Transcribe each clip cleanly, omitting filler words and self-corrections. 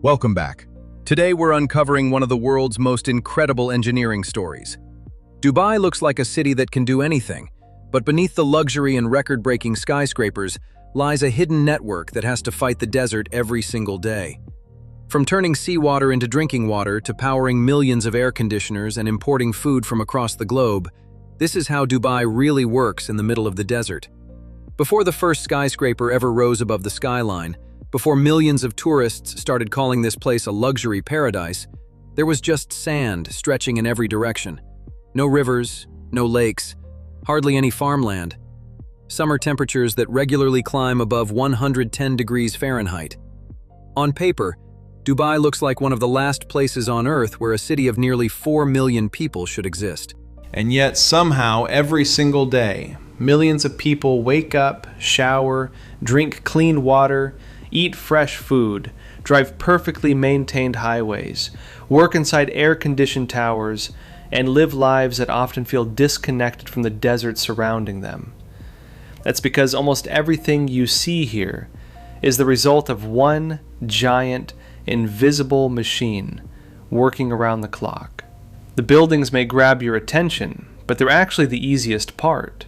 Welcome back. Today we're uncovering one of the world's most incredible engineering stories. Dubai looks like a city that can do anything, but beneath the luxury and record-breaking skyscrapers lies a hidden network that has to fight the desert every single day. From turning seawater into drinking water to powering millions of air conditioners and importing food from across the globe, this is how Dubai really works in the middle of the desert. Before the first skyscraper ever rose above the skyline, before millions of tourists started calling this place a luxury paradise, there was just sand stretching in every direction. No rivers, no lakes, hardly any farmland. Summer temperatures that regularly climb above 110 degrees Fahrenheit. On paper, Dubai looks like one of the last places on Earth where a city of nearly 4 million people should exist. And yet somehow every single day, millions of people wake up, shower, drink clean water, eat fresh food, drive perfectly maintained highways, work inside air-conditioned towers, and live lives that often feel disconnected from the desert surrounding them. That's because almost everything you see here is the result of one giant, invisible machine working around the clock. The buildings may grab your attention, but they're actually the easiest part.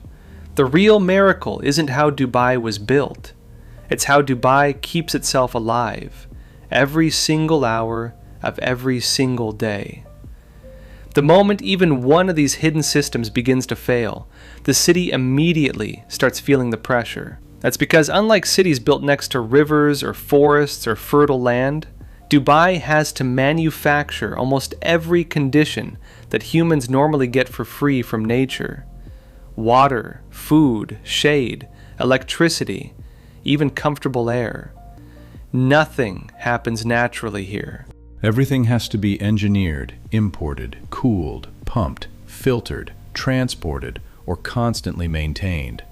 The real miracle isn't how Dubai was built. It's how Dubai keeps itself alive every single hour of every single day. The moment even one of these hidden systems begins to fail, the city immediately starts feeling the pressure. That's because unlike cities built next to rivers or forests or fertile land, Dubai has to manufacture almost every condition that humans normally get for free from nature. Water, food, shade, electricity, even comfortable air. Nothing happens naturally here. Everything has to be engineered, imported, cooled, pumped, filtered, transported, or constantly maintained.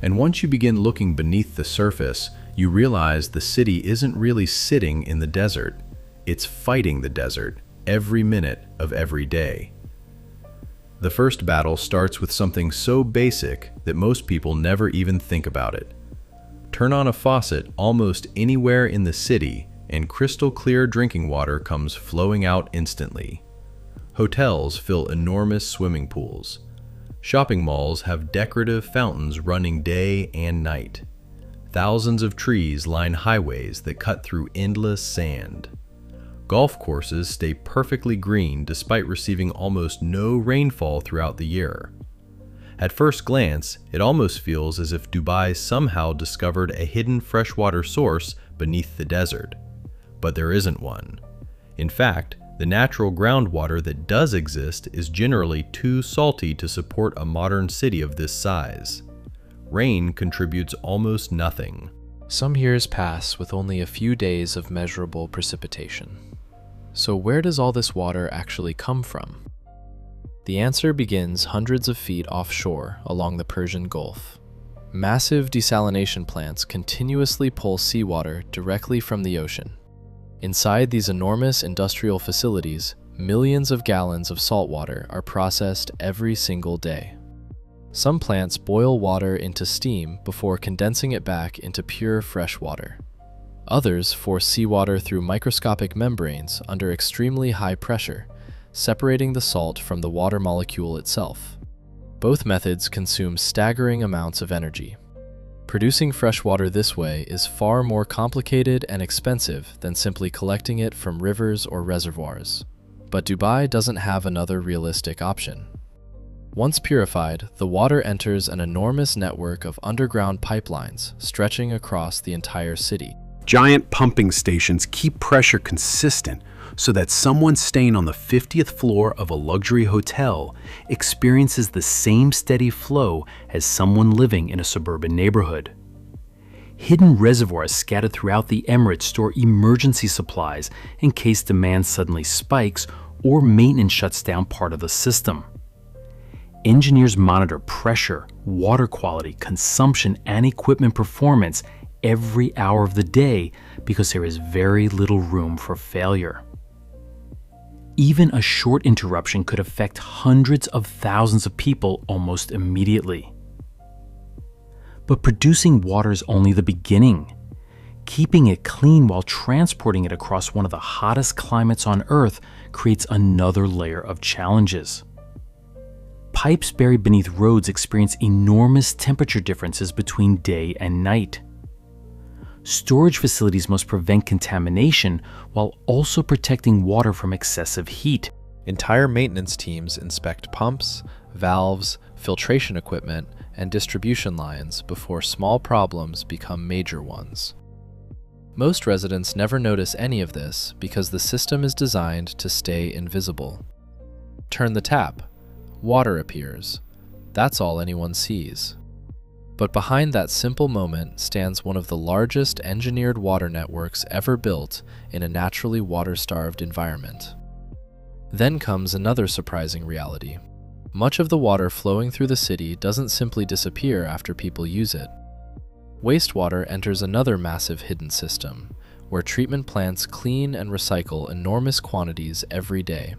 And once you begin looking beneath the surface, you realize the city isn't really sitting in the desert. It's fighting the desert every minute of every day. The first battle starts with something so basic that most people never even think about it. Turn on a faucet almost anywhere in the city, and crystal clear drinking water comes flowing out instantly. Hotels fill enormous swimming pools. Shopping malls have decorative fountains running day and night. Thousands of trees line highways that cut through endless sand. Golf courses stay perfectly green despite receiving almost no rainfall throughout the year. At first glance, it almost feels as if Dubai somehow discovered a hidden freshwater source beneath the desert. But there isn't one. In fact, the natural groundwater that does exist is generally too salty to support a modern city of this size. Rain contributes almost nothing. Some years pass with only a few days of measurable precipitation. So where does all this water actually come from? The answer begins hundreds of feet offshore along the Persian Gulf. Massive desalination plants continuously pull seawater directly from the ocean. Inside these enormous industrial facilities, millions of gallons of salt water are processed every single day. Some plants boil water into steam before condensing it back into pure fresh water. Others force seawater through microscopic membranes under extremely high pressure, separating the salt from the water molecule itself. Both methods consume staggering amounts of energy. Producing fresh water this way is far more complicated and expensive than simply collecting it from rivers or reservoirs. But Dubai doesn't have another realistic option. Once purified, the water enters an enormous network of underground pipelines stretching across the entire city. Giant pumping stations keep pressure consistent so that someone staying on the 50th floor of a luxury hotel experiences the same steady flow as someone living in a suburban neighborhood. Hidden reservoirs scattered throughout the Emirates store emergency supplies in case demand suddenly spikes or maintenance shuts down part of the system. Engineers monitor pressure, water quality, consumption, and equipment performance every hour of the day because there is very little room for failure. Even a short interruption could affect hundreds of thousands of people almost immediately. But producing water is only the beginning. Keeping it clean while transporting it across one of the hottest climates on Earth creates another layer of challenges. Pipes buried beneath roads experience enormous temperature differences between day and night. Storage facilities must prevent contamination while also protecting water from excessive heat. Entire maintenance teams inspect pumps, valves, filtration equipment, and distribution lines before small problems become major ones. Most residents never notice any of this because the system is designed to stay invisible. Turn the tap, water appears. That's all anyone sees. But behind that simple moment stands one of the largest engineered water networks ever built in a naturally water-starved environment. Then comes another surprising reality. Much of the water flowing through the city doesn't simply disappear after people use it. Wastewater enters another massive hidden system, where treatment plants clean and recycle enormous quantities every day.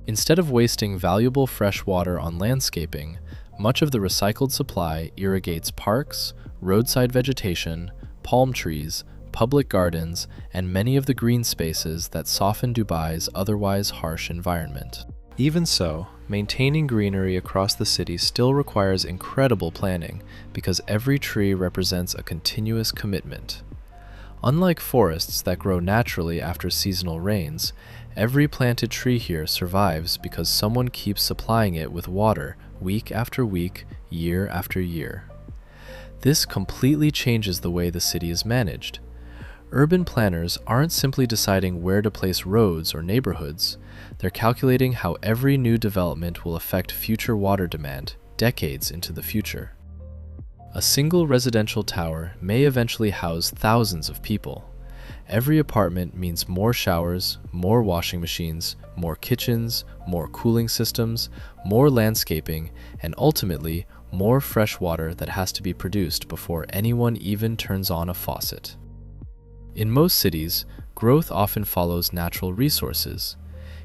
Instead of wasting valuable fresh water on landscaping, much of the recycled supply irrigates parks, roadside vegetation, palm trees, public gardens, and many of the green spaces that soften Dubai's otherwise harsh environment. Even so, maintaining greenery across the city still requires incredible planning because every tree represents a continuous commitment. Unlike forests that grow naturally after seasonal rains, every planted tree here survives because someone keeps supplying it with water week after week, year after year. This completely changes the way the city is managed. Urban planners aren't simply deciding where to place roads or neighborhoods, they're calculating how every new development will affect future water demand decades into the future. A single residential tower may eventually house thousands of people. Every apartment means more showers, more washing machines, more kitchens, more cooling systems, more landscaping, and ultimately, more fresh water that has to be produced before anyone even turns on a faucet. In most cities, growth often follows natural resources.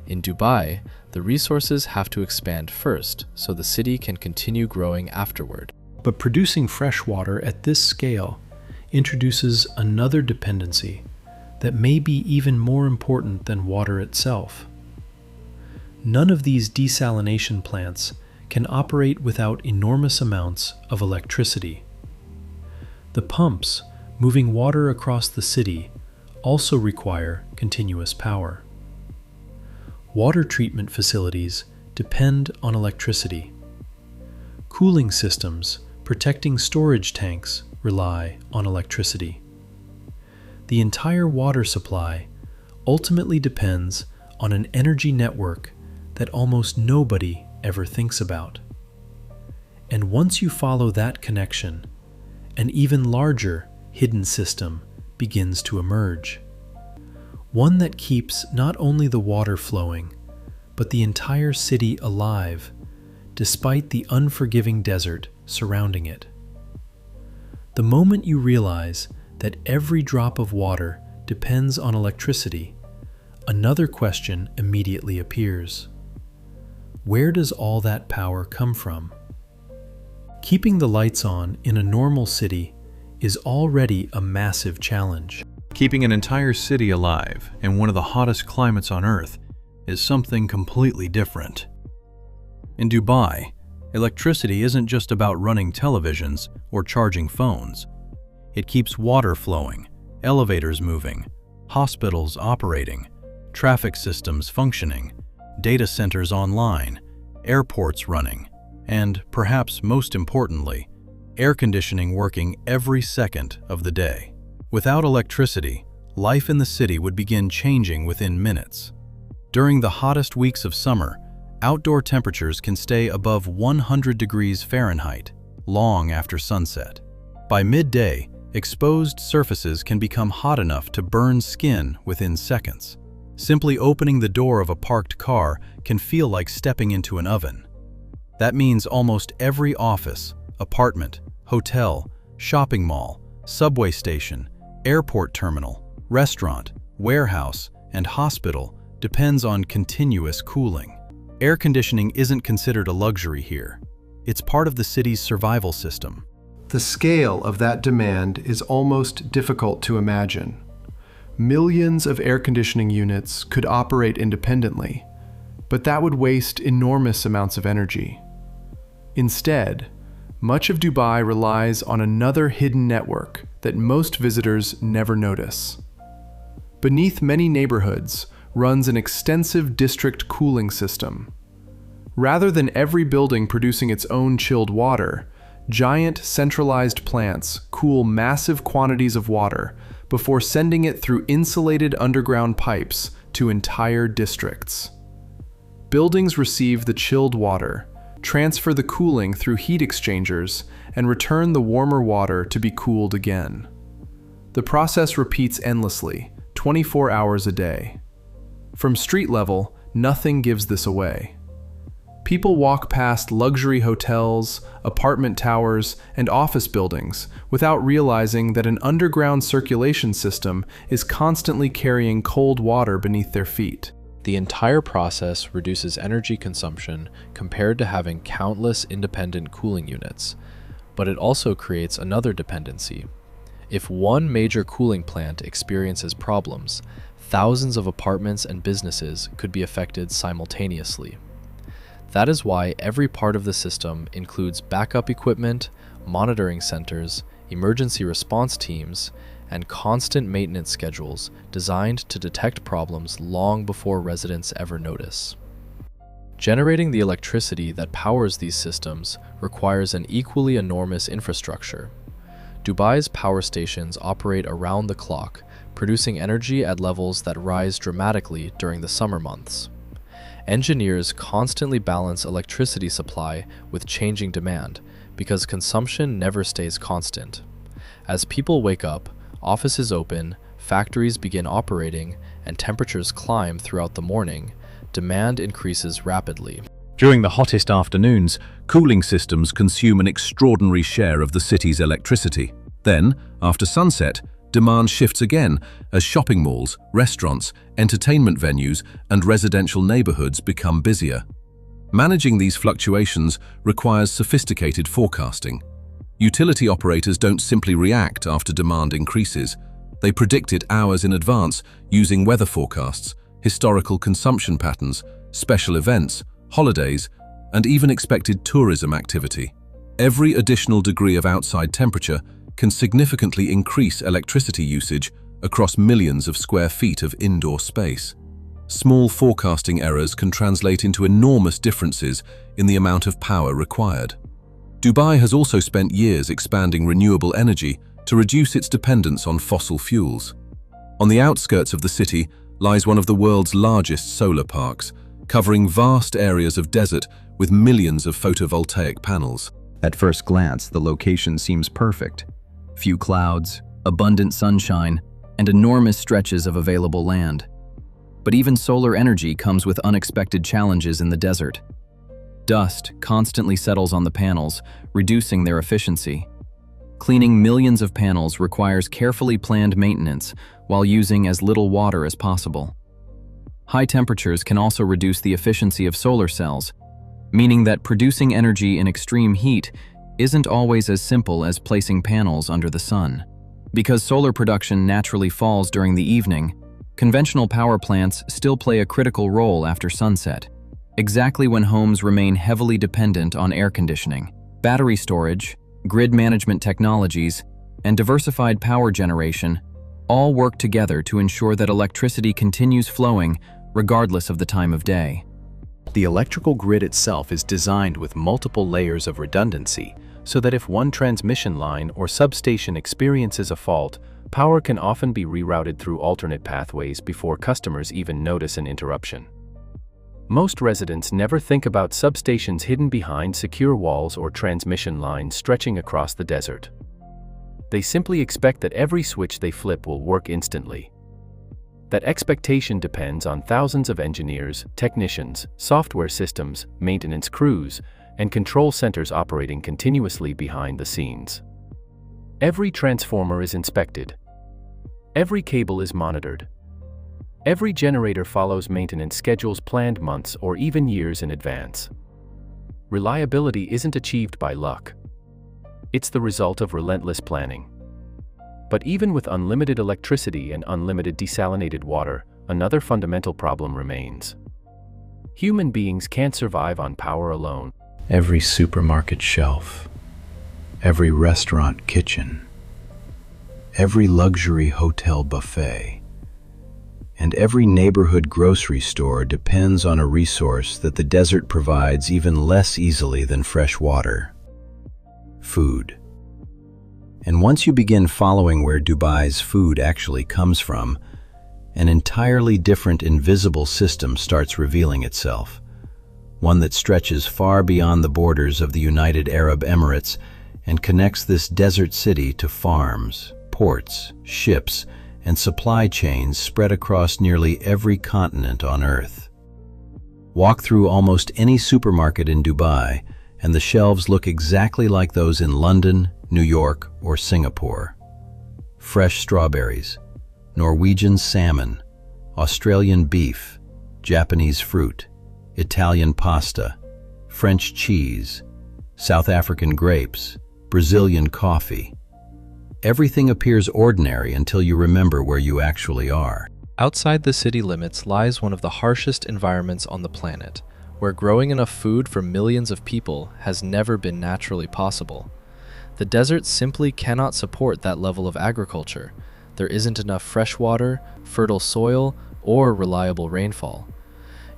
In Dubai, the resources have to expand first so the city can continue growing afterward. But producing fresh water at this scale introduces another dependency that may be even more important than water itself. None of these desalination plants can operate without enormous amounts of electricity. The pumps moving water across the city also require continuous power. Water treatment facilities depend on electricity. Cooling systems protecting storage tanks rely on electricity. The entire water supply ultimately depends on an energy network that almost nobody ever thinks about. And once you follow that connection, an even larger hidden system begins to emerge. One that keeps not only the water flowing, but the entire city alive, despite the unforgiving desert surrounding it. The moment you realize that every drop of water depends on electricity, another question immediately appears. Where does all that power come from? Keeping the lights on in a normal city is already a massive challenge. Keeping an entire city alive in one of the hottest climates on Earth is something completely different. In Dubai, electricity isn't just about running televisions or charging phones. It keeps water flowing, elevators moving, hospitals operating, traffic systems functioning, data centers online, airports running, and, perhaps most importantly, air conditioning working every second of the day. Without electricity, life in the city would begin changing within minutes. During the hottest weeks of summer, outdoor temperatures can stay above 100 degrees Fahrenheit long after sunset. By midday, exposed surfaces can become hot enough to burn skin within seconds. Simply opening the door of a parked car can feel like stepping into an oven. That means almost every office, apartment, hotel, shopping mall, subway station, airport terminal, restaurant, warehouse, and hospital depends on continuous cooling. Air conditioning isn't considered a luxury here. It's part of the city's survival system. The scale of that demand is almost difficult to imagine. Millions of air conditioning units could operate independently, but that would waste enormous amounts of energy. Instead, much of Dubai relies on another hidden network that most visitors never notice. Beneath many neighborhoods runs an extensive district cooling system. Rather than every building producing its own chilled water, giant centralized plants cool massive quantities of water before sending it through insulated underground pipes to entire districts. Buildings receive the chilled water, transfer the cooling through heat exchangers, and return the warmer water to be cooled again. The process repeats endlessly, 24 hours a day. From street level, nothing gives this away. People walk past luxury hotels, apartment towers, and office buildings without realizing that an underground circulation system is constantly carrying cold water beneath their feet. The entire process reduces energy consumption compared to having countless independent cooling units, but it also creates another dependency. If one major cooling plant experiences problems, thousands of apartments and businesses could be affected simultaneously. That is why every part of the system includes backup equipment, monitoring centers, emergency response teams, and constant maintenance schedules designed to detect problems long before residents ever notice. Generating the electricity that powers these systems requires an equally enormous infrastructure. Dubai's power stations operate around the clock, producing energy at levels that rise dramatically during the summer months. Engineers constantly balance electricity supply with changing demand because consumption never stays constant. As people wake up, offices open, factories begin operating, and temperatures climb throughout the morning, demand increases rapidly. During the hottest afternoons, cooling systems consume an extraordinary share of the city's electricity. Then, after sunset, demand shifts again as shopping malls, restaurants, entertainment venues, and residential neighborhoods become busier. Managing these fluctuations requires sophisticated forecasting. Utility operators don't simply react after demand increases. They predict it hours in advance using weather forecasts, historical consumption patterns, special events, holidays, and even expected tourism activity. Every additional degree of outside temperature can significantly increase electricity usage across millions of square feet of indoor space. Small forecasting errors can translate into enormous differences in the amount of power required. Dubai has also spent years expanding renewable energy to reduce its dependence on fossil fuels. On the outskirts of the city lies one of the world's largest solar parks, covering vast areas of desert with millions of photovoltaic panels. At first glance, the location seems perfect. Few clouds, abundant sunshine, and enormous stretches of available land. But even solar energy comes with unexpected challenges in the desert. Dust constantly settles on the panels, reducing their efficiency. Cleaning millions of panels requires carefully planned maintenance while using as little water as possible. High temperatures can also reduce the efficiency of solar cells, meaning that producing energy in extreme heat isn't always as simple as placing panels under the sun. Because solar production naturally falls during the evening, conventional power plants still play a critical role after sunset, exactly when homes remain heavily dependent on air conditioning. Battery storage, grid management technologies, and diversified power generation all work together to ensure that electricity continues flowing regardless of the time of day. The electrical grid itself is designed with multiple layers of redundancy, so that if one transmission line or substation experiences a fault, power can often be rerouted through alternate pathways before customers even notice an interruption. Most residents never think about substations hidden behind secure walls or transmission lines stretching across the desert. They simply expect that every switch they flip will work instantly. That expectation depends on thousands of engineers, technicians, software systems, maintenance crews, and control centers operating continuously behind the scenes. Every transformer is inspected. Every cable is monitored. Every generator follows maintenance schedules planned months or even years in advance. Reliability isn't achieved by luck. It's the result of relentless planning. But even with unlimited electricity and unlimited desalinated water, another fundamental problem remains. Human beings can't survive on power alone. Every supermarket shelf, every restaurant kitchen, every luxury hotel buffet, and every neighborhood grocery store depends on a resource that the desert provides even less easily than fresh water: food. And once you begin following where Dubai's food actually comes from, an entirely different invisible system starts revealing itself, one that stretches far beyond the borders of the United Arab Emirates and connects this desert city to farms, ports, ships, and supply chains spread across nearly every continent on Earth. Walk through almost any supermarket in Dubai, and the shelves look exactly like those in London, New York, or Singapore. Fresh strawberries, Norwegian salmon, Australian beef, Japanese fruit, Italian pasta, French cheese, South African grapes, Brazilian coffee. Everything appears ordinary until you remember where you actually are. Outside the city limits lies one of the harshest environments on the planet, where growing enough food for millions of people has never been naturally possible. The desert simply cannot support that level of agriculture. There isn't enough fresh water, fertile soil, or reliable rainfall.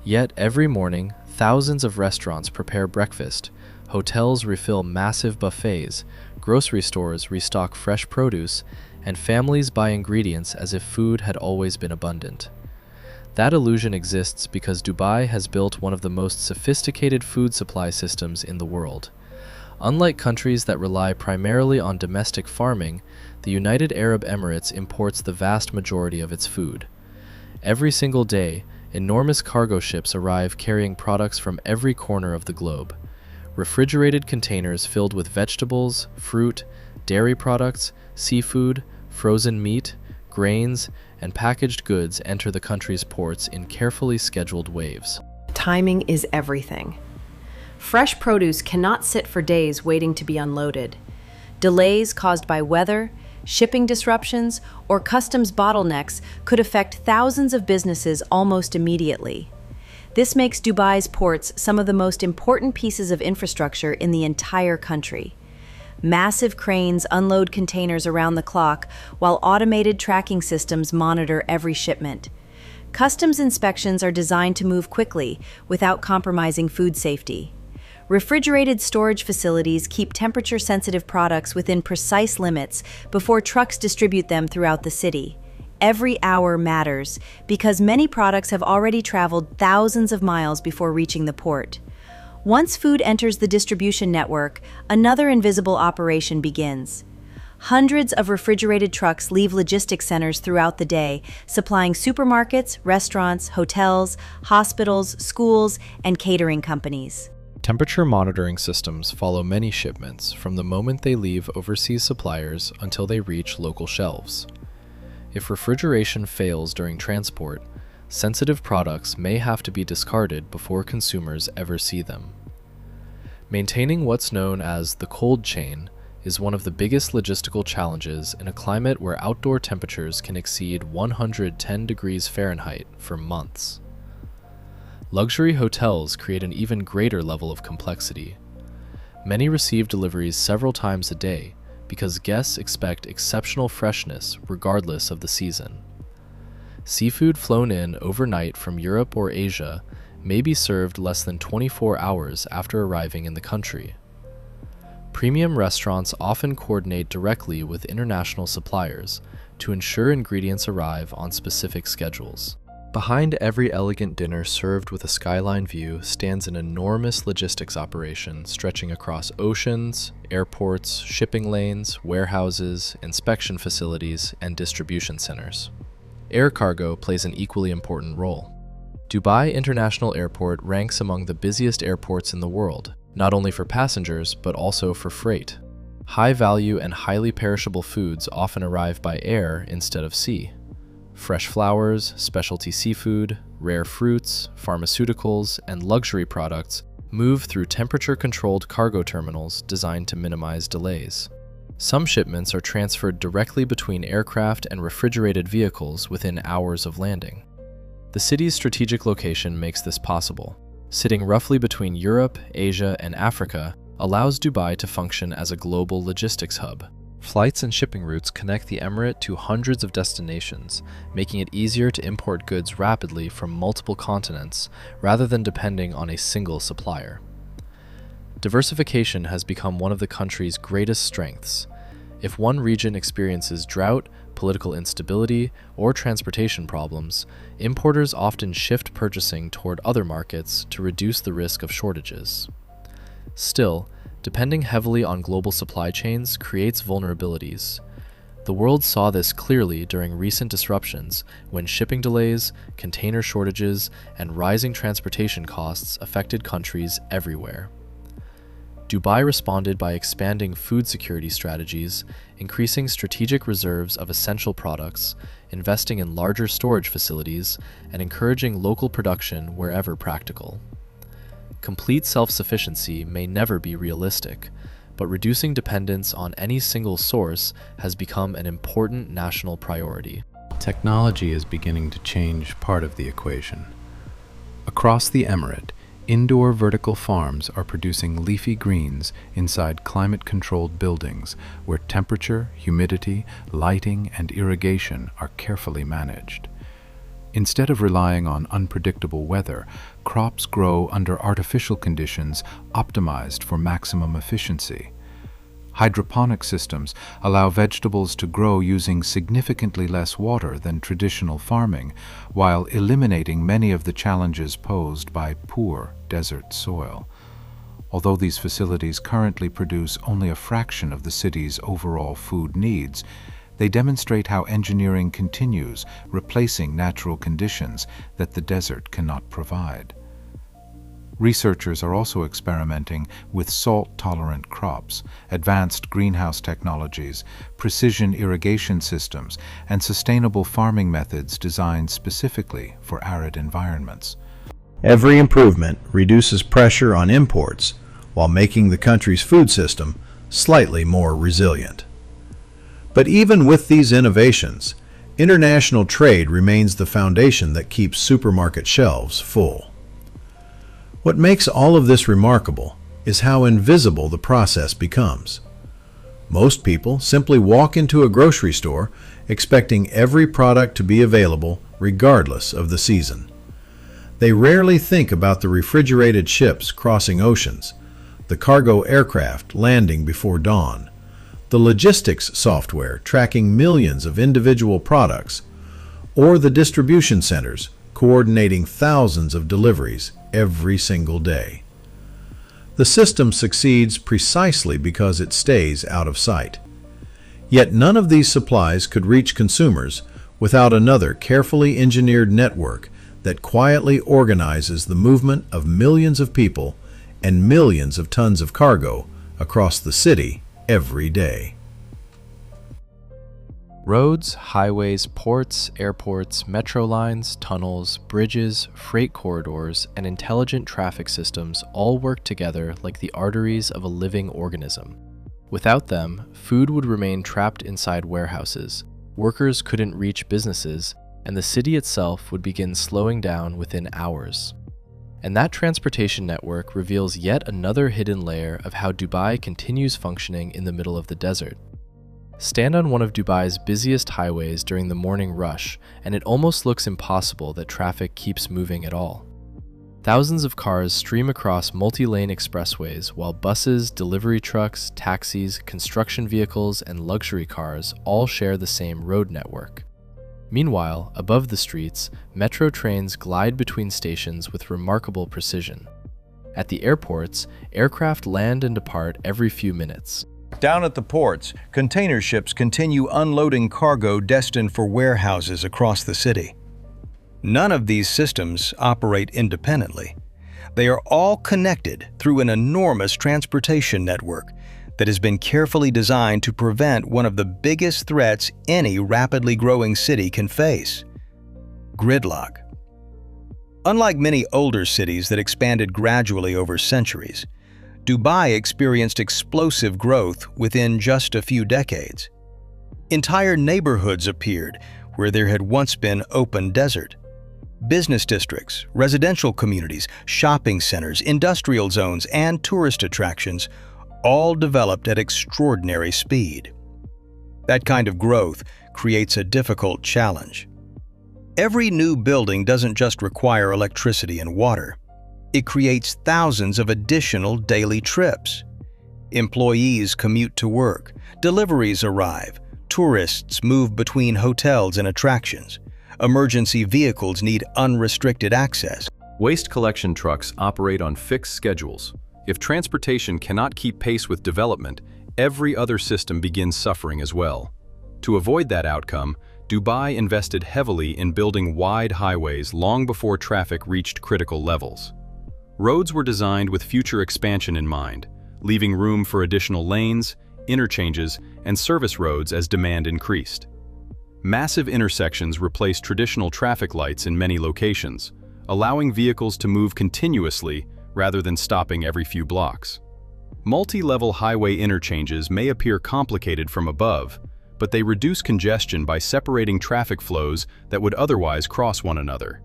Yet every morning, thousands of restaurants prepare breakfast, hotels refill massive buffets, grocery stores restock fresh produce, and families buy ingredients as if food had always been abundant. That illusion exists because Dubai has built one of the most sophisticated food supply systems in the world. Unlike countries that rely primarily on domestic farming, the United Arab Emirates imports the vast majority of its food. Every single day, enormous cargo ships arrive carrying products from every corner of the globe. Refrigerated containers filled with vegetables, fruit, dairy products, seafood, frozen meat, grains, and packaged goods enter the country's ports in carefully scheduled waves. Timing is everything. Fresh produce cannot sit for days waiting to be unloaded. Delays caused by weather, shipping disruptions, or customs bottlenecks could affect thousands of businesses almost immediately. This makes Dubai's ports some of the most important pieces of infrastructure in the entire country. Massive cranes unload containers around the clock, while automated tracking systems monitor every shipment. Customs inspections are designed to move quickly without compromising food safety. Refrigerated storage facilities keep temperature-sensitive products within precise limits before trucks distribute them throughout the city. Every hour matters because many products have already traveled thousands of miles before reaching the port. Once food enters the distribution network, another invisible operation begins. Hundreds of refrigerated trucks leave logistics centers throughout the day, supplying supermarkets, restaurants, hotels, hospitals, schools, and catering companies. Temperature monitoring systems follow many shipments from the moment they leave overseas suppliers until they reach local shelves. If refrigeration fails during transport, sensitive products may have to be discarded before consumers ever see them. Maintaining what's known as the cold chain is one of the biggest logistical challenges in a climate where outdoor temperatures can exceed 110 degrees Fahrenheit for months. Luxury hotels create an even greater level of complexity. Many receive deliveries several times a day because guests expect exceptional freshness regardless of the season. Seafood flown in overnight from Europe or Asia may be served less than 24 hours after arriving in the country. Premium restaurants often coordinate directly with international suppliers to ensure ingredients arrive on specific schedules. Behind every elegant dinner served with a skyline view stands an enormous logistics operation stretching across oceans, airports, shipping lanes, warehouses, inspection facilities, and distribution centers. Air cargo plays an equally important role. Dubai International Airport ranks among the busiest airports in the world, not only for passengers, but also for freight. High-value and highly perishable foods often arrive by air instead of sea. Fresh flowers, specialty seafood, rare fruits, pharmaceuticals, and luxury products move through temperature-controlled cargo terminals designed to minimize delays. Some shipments are transferred directly between aircraft and refrigerated vehicles within hours of landing. The city's strategic location makes this possible. Sitting roughly between Europe, Asia, and Africa allows Dubai to function as a global logistics hub. Flights and shipping routes connect the emirate to hundreds of destinations, making it easier to import goods rapidly from multiple continents rather than depending on a single supplier. Diversification has become one of the country's greatest strengths. If one region experiences drought, political instability, or transportation problems, importers often shift purchasing toward other markets to reduce the risk of shortages. Still, depending heavily on global supply chains creates vulnerabilities. The world saw this clearly during recent disruptions when shipping delays, container shortages, and rising transportation costs affected countries everywhere. Dubai responded by expanding food security strategies, increasing strategic reserves of essential products, investing in larger storage facilities, and encouraging local production wherever practical. Complete self-sufficiency may never be realistic, but reducing dependence on any single source has become an important national priority. Technology is beginning to change part of the equation. Across the emirate, indoor vertical farms are producing leafy greens inside climate-controlled buildings where temperature, humidity, lighting, and irrigation are carefully managed. Instead of relying on unpredictable weather, crops grow under artificial conditions optimized for maximum efficiency. Hydroponic systems allow vegetables to grow using significantly less water than traditional farming, while eliminating many of the challenges posed by poor desert soil. Although these facilities currently produce only a fraction of the city's overall food needs, they demonstrate how engineering continues, replacing natural conditions that the desert cannot provide. Researchers are also experimenting with salt-tolerant crops, advanced greenhouse technologies, precision irrigation systems, and sustainable farming methods designed specifically for arid environments. Every improvement reduces pressure on imports while making the country's food system slightly more resilient. But even with these innovations, international trade remains the foundation that keeps supermarket shelves full. What makes all of this remarkable is how invisible the process becomes. Most people simply walk into a grocery store expecting every product to be available regardless of the season. They rarely think about the refrigerated ships crossing oceans, the cargo aircraft landing before dawn, the logistics software tracking millions of individual products, or the distribution centers coordinating thousands of deliveries every single day. The system succeeds precisely because it stays out of sight. Yet none of these supplies could reach consumers without another carefully engineered network that quietly organizes the movement of millions of people and millions of tons of cargo across the city every day. Roads, highways, ports, airports, metro lines, tunnels, bridges, freight corridors, and intelligent traffic systems all work together like the arteries of a living organism. Without them, food would remain trapped inside warehouses, workers couldn't reach businesses, and the city itself would begin slowing down within hours. And that transportation network reveals yet another hidden layer of how Dubai continues functioning in the middle of the desert. Stand on one of Dubai's busiest highways during the morning rush, and it almost looks impossible that traffic keeps moving at all. Thousands of cars stream across multi-lane expressways while buses, delivery trucks, taxis, construction vehicles, and luxury cars all share the same road network. Meanwhile, above the streets, metro trains glide between stations with remarkable precision. At the airports, aircraft land and depart every few minutes. Down at the ports, container ships continue unloading cargo destined for warehouses across the city. None of these systems operate independently. They are all connected through an enormous transportation network that has been carefully designed to prevent one of the biggest threats any rapidly growing city can face: gridlock. Unlike many older cities that expanded gradually over centuries, Dubai experienced explosive growth within just a few decades. Entire neighborhoods appeared where there had once been open desert. Business districts, residential communities, shopping centers, industrial zones, and tourist attractions all developed at extraordinary speed. That kind of growth creates a difficult challenge. Every new building doesn't just require electricity and water. It creates thousands of additional daily trips. Employees commute to work, deliveries arrive, tourists move between hotels and attractions. Emergency vehicles need unrestricted access. Waste collection trucks operate on fixed schedules. If transportation cannot keep pace with development, every other system begins suffering as well. To avoid that outcome, Dubai invested heavily in building wide highways long before traffic reached critical levels. Roads were designed with future expansion in mind, leaving room for additional lanes, interchanges, and service roads as demand increased. Massive intersections replaced traditional traffic lights in many locations, allowing vehicles to move continuously rather than stopping every few blocks. Multi-level highway interchanges may appear complicated from above, but they reduce congestion by separating traffic flows that would otherwise cross one another.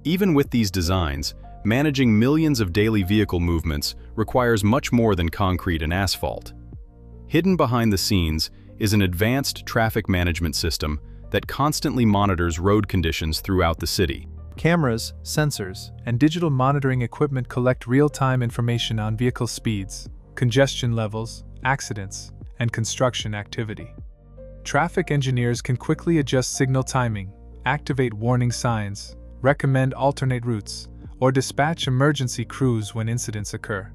Even with these designs, managing millions of daily vehicle movements requires much more than concrete and asphalt. Hidden behind the scenes is an advanced traffic management system that constantly monitors road conditions throughout the city. Cameras, sensors, and digital monitoring equipment collect real-time information on vehicle speeds, congestion levels, accidents, and construction activity. Traffic engineers can quickly adjust signal timing, activate warning signs, recommend alternate routes, or dispatch emergency crews when incidents occur.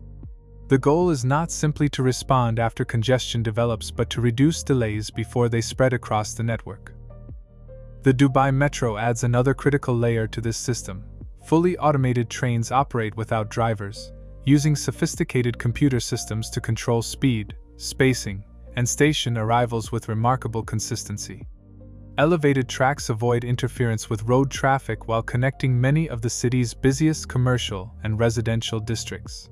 The goal is not simply to respond after congestion develops, but to reduce delays before they spread across the network. The Dubai Metro adds another critical layer to this system. Fully automated trains operate without drivers, using sophisticated computer systems to control speed, spacing, and station arrivals with remarkable consistency. Elevated tracks avoid interference with road traffic while connecting many of the city's busiest commercial and residential districts.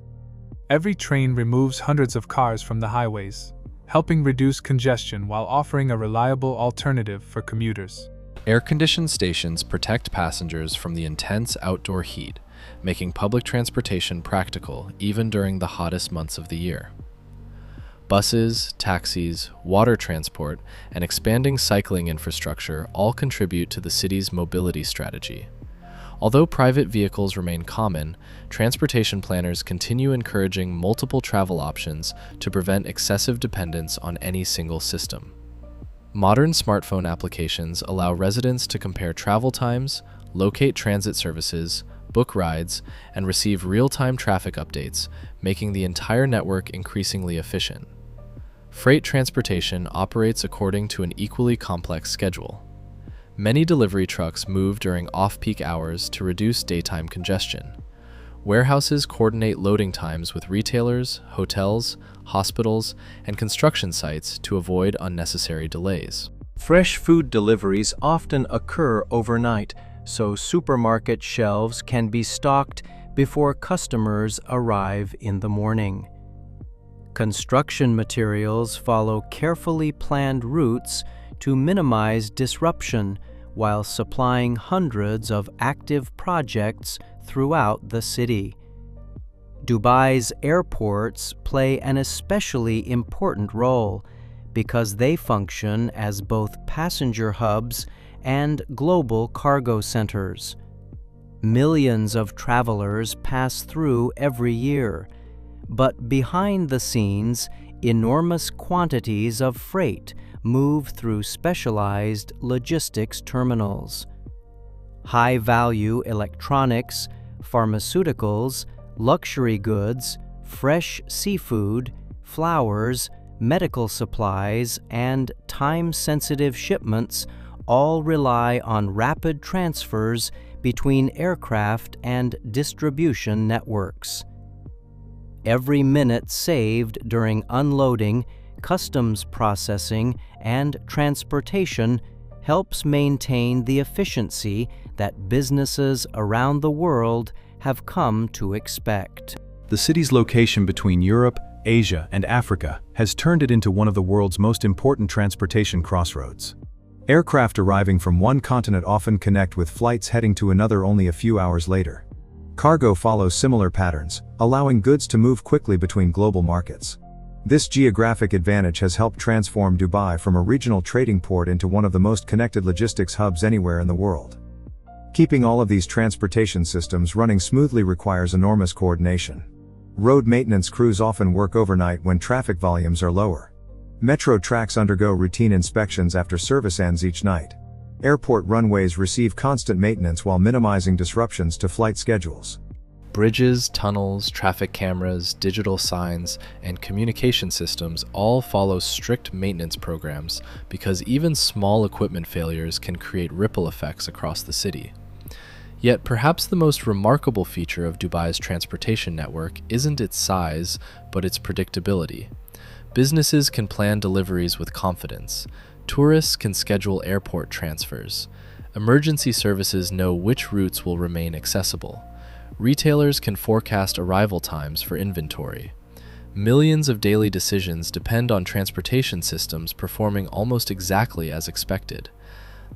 Every train removes hundreds of cars from the highways, helping reduce congestion while offering a reliable alternative for commuters. Air-conditioned stations protect passengers from the intense outdoor heat, making public transportation practical even during the hottest months of the year. Buses, taxis, water transport, and expanding cycling infrastructure all contribute to the city's mobility strategy. Although private vehicles remain common, transportation planners continue encouraging multiple travel options to prevent excessive dependence on any single system. Modern smartphone applications allow residents to compare travel times, locate transit services, book rides, and receive real-time traffic updates, making the entire network increasingly efficient. Freight transportation operates according to an equally complex schedule. Many delivery trucks move during off-peak hours to reduce daytime congestion. Warehouses coordinate loading times with retailers, hotels, hospitals, and construction sites to avoid unnecessary delays. Fresh food deliveries often occur overnight, so supermarket shelves can be stocked before customers arrive in the morning. Construction materials follow carefully planned routes to minimize disruption while supplying hundreds of active projects throughout the city. Dubai's airports play an especially important role because they function as both passenger hubs and global cargo centers. Millions of travelers pass through every year, but behind the scenes, enormous quantities of freight move through specialized logistics terminals. High-value electronics, pharmaceuticals, luxury goods, fresh seafood, flowers, medical supplies, and time-sensitive shipments all rely on rapid transfers between aircraft and distribution networks. Every minute saved during unloading, customs processing, and transportation helps maintain the efficiency that businesses around the world have come to expect. The city's location between Europe, Asia, and Africa has turned it into one of the world's most important transportation crossroads. Aircraft arriving from one continent often connect with flights heading to another only a few hours later. Cargo follows similar patterns, allowing goods to move quickly between global markets. This geographic advantage has helped transform Dubai from a regional trading port into one of the most connected logistics hubs anywhere in the world. Keeping all of these transportation systems running smoothly requires enormous coordination. Road maintenance crews often work overnight when traffic volumes are lower. Metro tracks undergo routine inspections after service ends each night. Airport runways receive constant maintenance while minimizing disruptions to flight schedules. Bridges, tunnels, traffic cameras, digital signs, and communication systems all follow strict maintenance programs because even small equipment failures can create ripple effects across the city. Yet perhaps the most remarkable feature of Dubai's transportation network isn't its size, but its predictability. Businesses can plan deliveries with confidence. Tourists can schedule airport transfers. Emergency services know which routes will remain accessible. Retailers can forecast arrival times for inventory. Millions of daily decisions depend on transportation systems performing almost exactly as expected.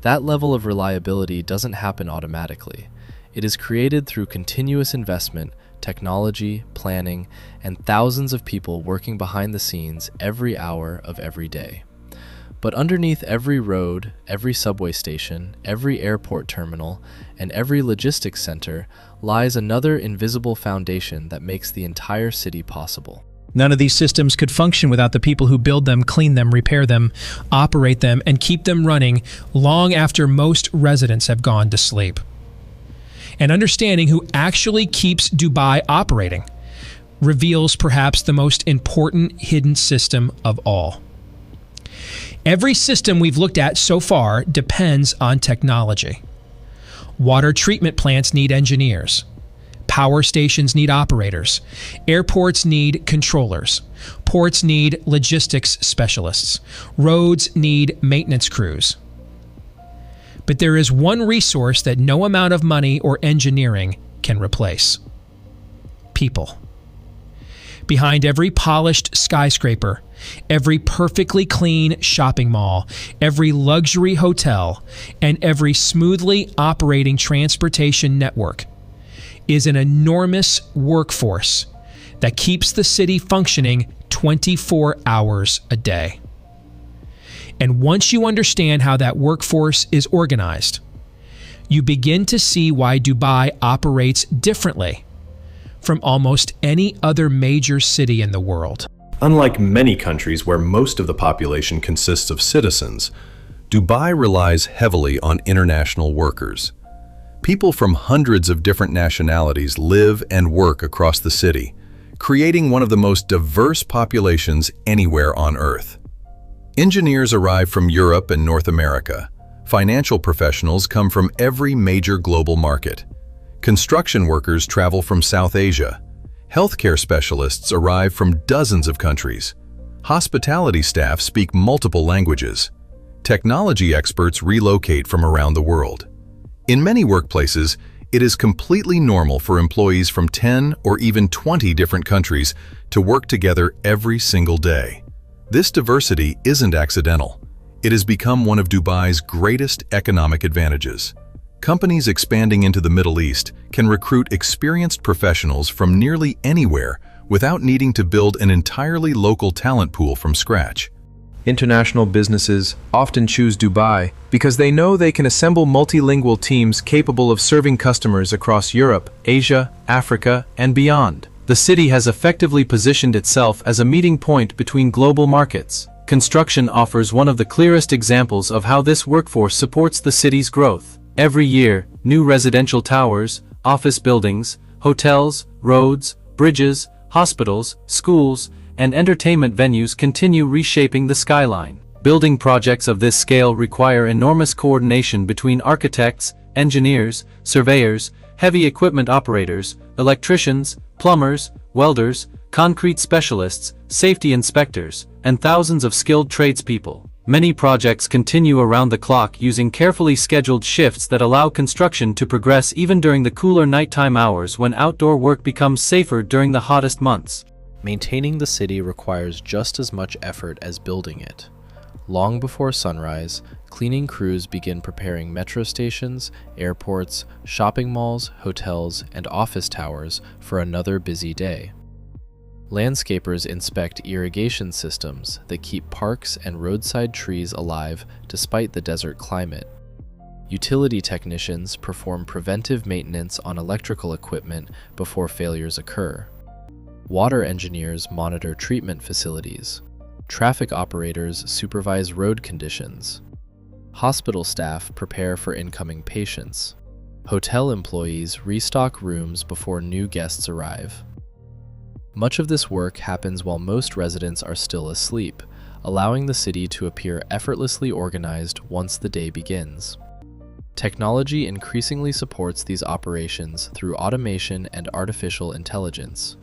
That level of reliability doesn't happen automatically. It is created through continuous investment, technology, planning, and thousands of people working behind the scenes every hour of every day. But underneath every road, every subway station, every airport terminal, and every logistics center lies another invisible foundation that makes the entire city possible. None of these systems could function without the people who build them, clean them, repair them, operate them, and keep them running long after most residents have gone to sleep. And understanding who actually keeps Dubai operating reveals perhaps the most important hidden system of all. Every system we've looked at so far depends on technology. Water treatment plants need engineers. Power stations need operators. Airports need controllers. Ports need logistics specialists. Roads need maintenance crews. But there is one resource that no amount of money or engineering can replace: people. Behind every polished skyscraper, every perfectly clean shopping mall, every luxury hotel, and every smoothly operating transportation network is an enormous workforce that keeps the city functioning 24 hours a day. And once you understand how that workforce is organized, you begin to see why Dubai operates differently from almost any other major city in the world. Unlike many countries where most of the population consists of citizens, Dubai relies heavily on international workers. People from hundreds of different nationalities live and work across the city, creating one of the most diverse populations anywhere on Earth. Engineers arrive from Europe and North America. Financial professionals come from every major global market. Construction workers travel from South Asia. Healthcare specialists arrive from dozens of countries. Hospitality staff speak multiple languages. Technology experts relocate from around the world. In many workplaces, it is completely normal for employees from 10 or even 20 different countries to work together every single day. This diversity isn't accidental. It has become one of Dubai's greatest economic advantages. Companies expanding into the Middle East can recruit experienced professionals from nearly anywhere without needing to build an entirely local talent pool from scratch. International businesses often choose Dubai because they know they can assemble multilingual teams capable of serving customers across Europe, Asia, Africa, and beyond. The city has effectively positioned itself as a meeting point between global markets. Construction offers one of the clearest examples of how this workforce supports the city's growth. Every year, new residential towers, office buildings, hotels, roads, bridges, hospitals, schools, and entertainment venues continue reshaping the skyline. Building projects of this scale require enormous coordination between architects, engineers, surveyors, heavy equipment operators, electricians, plumbers, welders, concrete specialists, safety inspectors, and thousands of skilled tradespeople. Many projects continue around the clock using carefully scheduled shifts that allow construction to progress even during the cooler nighttime hours when outdoor work becomes safer during the hottest months. Maintaining the city requires just as much effort as building it. Long before sunrise, cleaning crews begin preparing metro stations, airports, shopping malls, hotels, and office towers for another busy day. Landscapers inspect irrigation systems that keep parks and roadside trees alive despite the desert climate. Utility technicians perform preventive maintenance on electrical equipment before failures occur. Water engineers monitor treatment facilities. Traffic operators supervise road conditions. Hospital staff prepare for incoming patients. Hotel employees restock rooms before new guests arrive. Much of this work happens while most residents are still asleep, allowing the city to appear effortlessly organized once the day begins. Technology increasingly supports these operations through automation and artificial intelligence.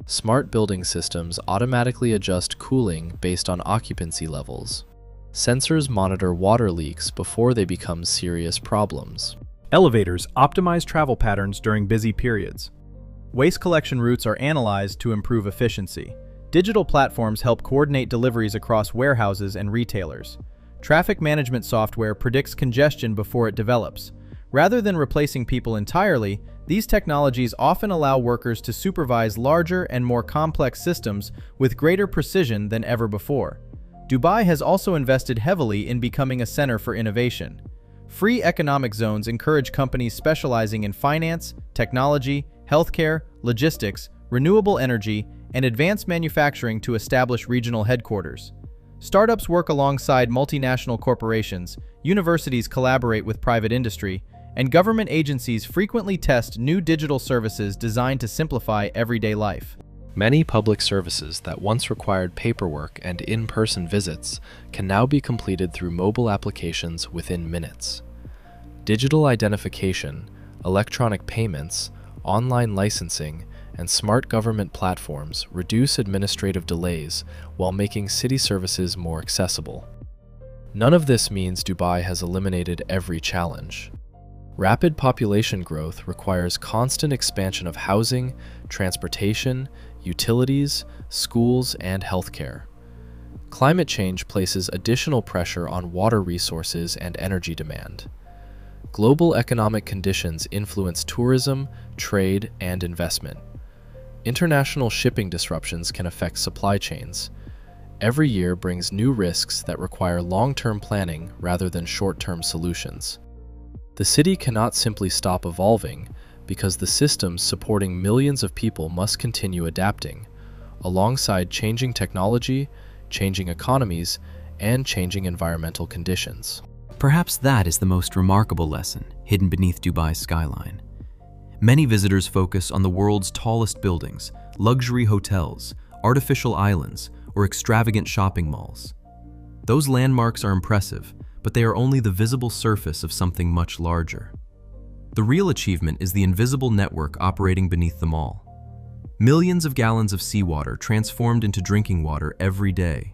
Smart building systems automatically adjust cooling based on occupancy levels. Sensors monitor water leaks before they become serious problems. Elevators optimize travel patterns during busy periods. Waste collection routes are analyzed to improve efficiency. Digital platforms help coordinate deliveries across warehouses and retailers. Traffic management software predicts congestion before it develops. Rather than replacing people entirely, these technologies often allow workers to supervise larger and more complex systems with greater precision than ever before. Dubai has also invested heavily in becoming a center for innovation. Free economic zones encourage companies specializing in finance, technology, healthcare, logistics, renewable energy, and advanced manufacturing to establish regional headquarters. Startups work alongside multinational corporations, universities collaborate with private industry, and government agencies frequently test new digital services designed to simplify everyday life. Many public services that once required paperwork and in-person visits can now be completed through mobile applications within minutes. Digital identification, electronic payments, online licensing, and smart government platforms reduce administrative delays while making city services more accessible. None of this means Dubai has eliminated every challenge. Rapid population growth requires constant expansion of housing, transportation, utilities, schools, and healthcare. Climate change places additional pressure on water resources and energy demand. Global economic conditions influence tourism, trade, and investment. International shipping disruptions can affect supply chains. Every year brings new risks that require long-term planning rather than short-term solutions. The city cannot simply stop evolving because the systems supporting millions of people must continue adapting, alongside changing technology, changing economies, and changing environmental conditions. Perhaps that is the most remarkable lesson hidden beneath Dubai's skyline. Many visitors focus on the world's tallest buildings, luxury hotels, artificial islands, or extravagant shopping malls. Those landmarks are impressive, but they are only the visible surface of something much larger. The real achievement is the invisible network operating beneath them all. Millions of gallons of seawater transformed into drinking water every day.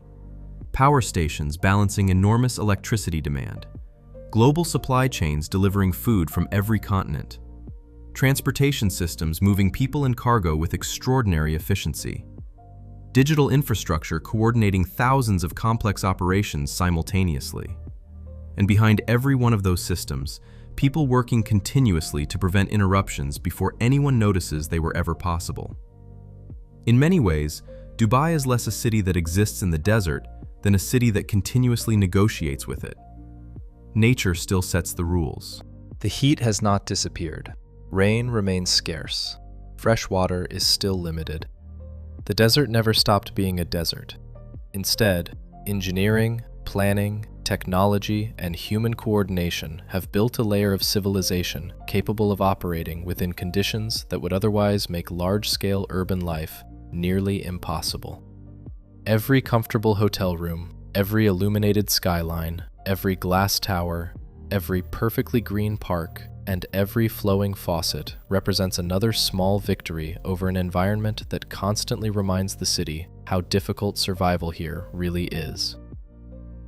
Power stations balancing enormous electricity demand. Global supply chains delivering food from every continent. Transportation systems moving people and cargo with extraordinary efficiency. Digital infrastructure coordinating thousands of complex operations simultaneously. And behind every one of those systems, people working continuously to prevent interruptions before anyone notices they were ever possible. In many ways, Dubai is less a city that exists in the desert than a city that continuously negotiates with it. Nature still sets the rules. The heat has not disappeared. Rain remains scarce. Fresh water is still limited. The desert never stopped being a desert. Instead, engineering, planning, technology, and human coordination have built a layer of civilization capable of operating within conditions that would otherwise make large-scale urban life nearly impossible. Every comfortable hotel room, every illuminated skyline, every glass tower, every perfectly green park, and every flowing faucet represents another small victory over an environment that constantly reminds the city how difficult survival here really is.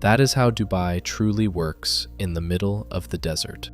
That is how Dubai truly works in the middle of the desert.